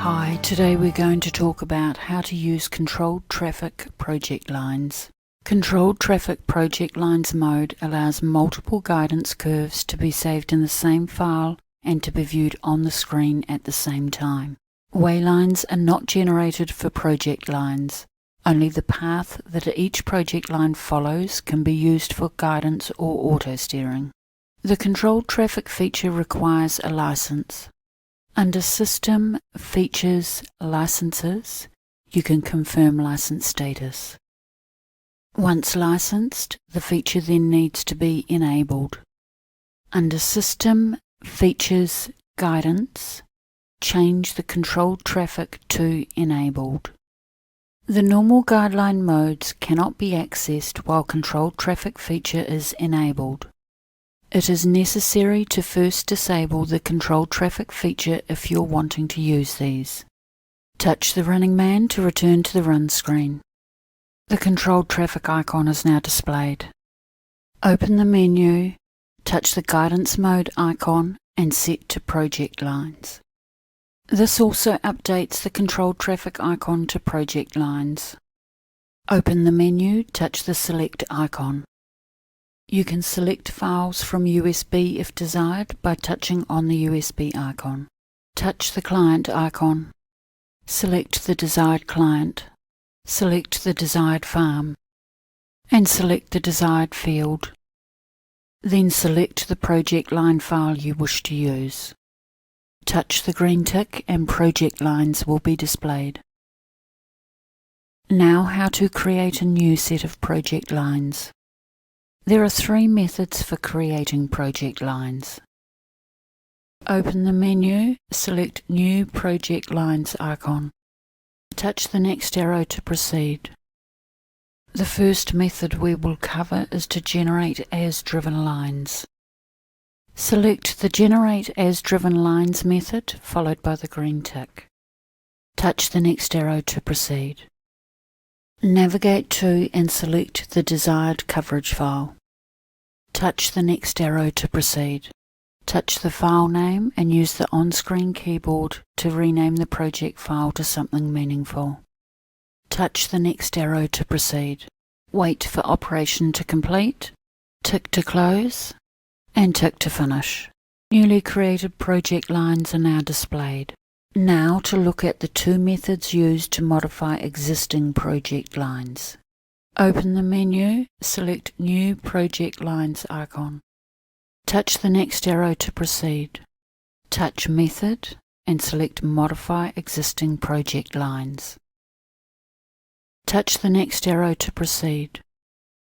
Hi, today we're going to talk about how to use controlled traffic project lines. Controlled traffic project lines mode allows multiple guidance curves to be saved in the same file and to be viewed on the screen at the same time. Waylines are not generated for project lines. Only the path that each project line follows can be used for guidance or auto steering. The controlled traffic feature requires a license. Under System, Features, Licenses, you can confirm license status. Once licensed, the feature then needs to be enabled. Under System, Features, Guidance, change the controlled traffic to enabled. The normal guideline modes cannot be accessed while controlled traffic feature is enabled. It is necessary to first disable the controlled traffic feature if you're wanting to use these. Touch the running man to return to the run screen. The controlled traffic icon is now displayed. Open the menu, touch the guidance mode icon and set to project lines. This also updates the controlled traffic icon to project lines. Open the menu, touch the select icon. You can select files from USB if desired by touching on the USB icon. Touch the client icon. Select the desired client. Select the desired farm. And select the desired field. Then select the project line file you wish to use. Touch the green tick and project lines will be displayed. Now how to create a new set of project lines. There are three methods for creating project lines. Open the menu, select New Project Lines icon. Touch the next arrow to proceed. The first method we will cover is to generate as driven lines. Select the Generate as Driven Lines method followed by the green tick. Touch the next arrow to proceed. Navigate to and select the desired coverage file. Touch the next arrow to proceed. Touch the file name and use the on-screen keyboard to rename the project file to something meaningful. Touch the next arrow to proceed. Wait for operation to complete. Tick to close and tick to finish. Newly created project lines are now displayed. Now to look at the two methods used to modify existing project lines. Open the menu, select New Project Lines icon. Touch the next arrow to proceed. Touch Method and select Modify Existing Project Lines. Touch the next arrow to proceed.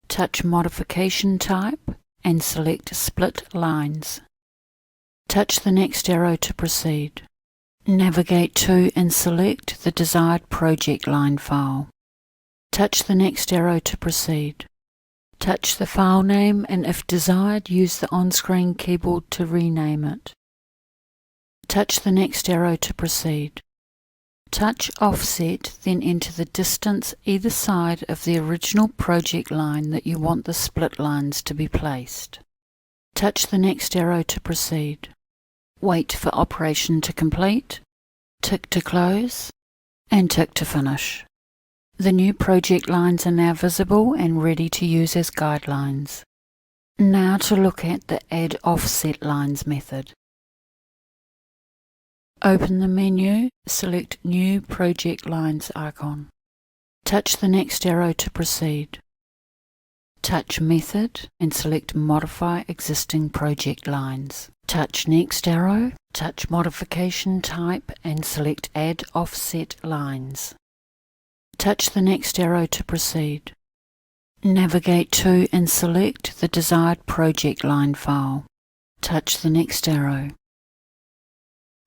Touch Modification Type and select Split Lines. Touch the next arrow to proceed. Navigate to and select the desired project line file. Touch the next arrow to proceed. Touch the file name and if desired use the on-screen keyboard to rename it. Touch the next arrow to proceed. Touch Offset, then enter the distance either side of the original project line that you want the split lines to be placed. Touch the next arrow to proceed. Wait for operation to complete, tick to close, and tick to finish. The new project lines are now visible and ready to use as guidelines. Now to look at the Add Offset Lines method. Open the menu, select New Project Lines icon. Touch the next arrow to proceed. Touch Method and select Modify Existing Project Lines. Touch next arrow, touch Modification Type and select Add Offset Lines. Touch the next arrow to proceed. Navigate to and select the desired project line file. Touch the next arrow.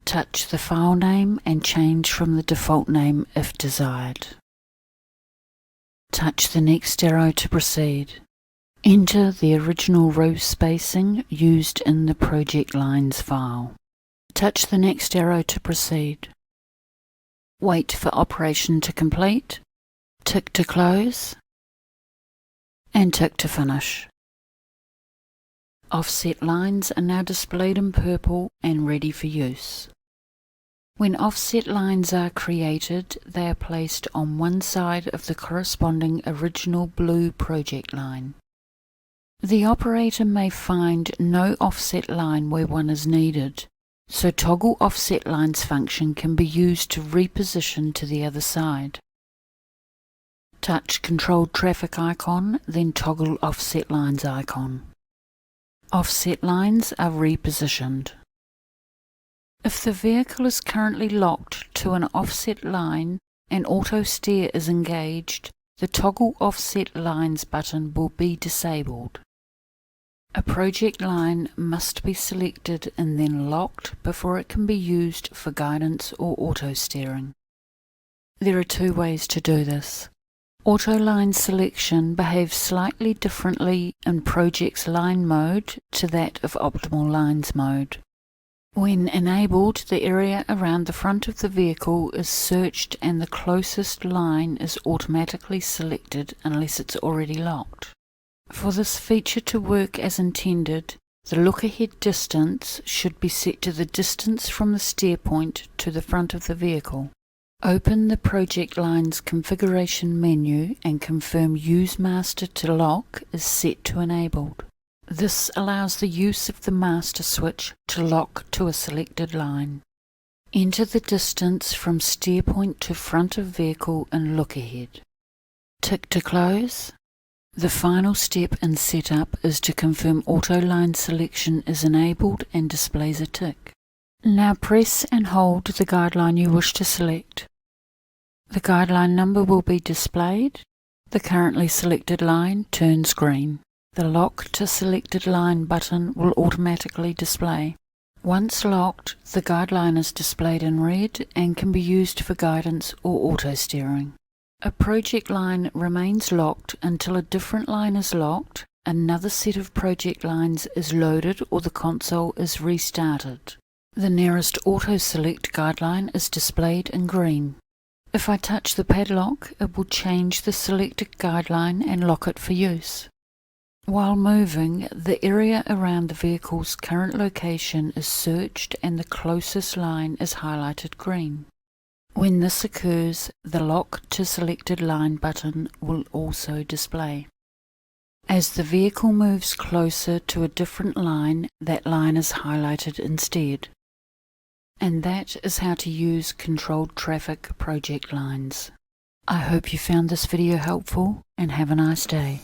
Touch the file name and change from the default name if desired. Touch the next arrow to proceed. Enter the original row spacing used in the project lines file. Touch the next arrow to proceed. Wait for operation to complete, tick to close, and tick to finish. Offset lines are now displayed in purple and ready for use. When offset lines are created, they are placed on one side of the corresponding original blue project line. The operator may find no offset line where one is needed, so toggle offset lines function can be used to reposition to the other side. Touch controlled traffic icon, then toggle offset lines icon. Offset lines are repositioned. If the vehicle is currently locked to an offset line and auto steer is engaged, the toggle offset lines button will be disabled. A project line must be selected and then locked before it can be used for guidance or auto steering. There are two ways to do this. Auto line selection behaves slightly differently in Project's line mode to that of optimal lines mode. When enabled, the area around the front of the vehicle is searched and the closest line is automatically selected unless it's already locked. For this feature to work as intended, the look-ahead distance should be set to the distance from the steer point to the front of the vehicle. Open the Project Lines configuration menu and confirm Use Master to Lock is set to Enabled. This allows the use of the master switch to lock to a selected line. Enter the distance from steer point to front of vehicle and look ahead. Tick to close. The final step in setup is to confirm auto line selection is enabled and displays a tick. Now press and hold the guideline you wish to select. The guideline number will be displayed. The currently selected line turns green. The Lock to Selected Line button will automatically display. Once locked, the guideline is displayed in red and can be used for guidance or auto steering. A project line remains locked until a different line is locked, another set of project lines is loaded or the console is restarted. The nearest auto select guideline is displayed in green. If I touch the padlock, it will change the selected guideline and lock it for use. While moving, the area around the vehicle's current location is searched and the closest line is highlighted green. When this occurs, the Lock to Selected Line button will also display. As the vehicle moves closer to a different line, that line is highlighted instead. And that is how to use controlled traffic project lines. I hope you found this video helpful and have a nice day.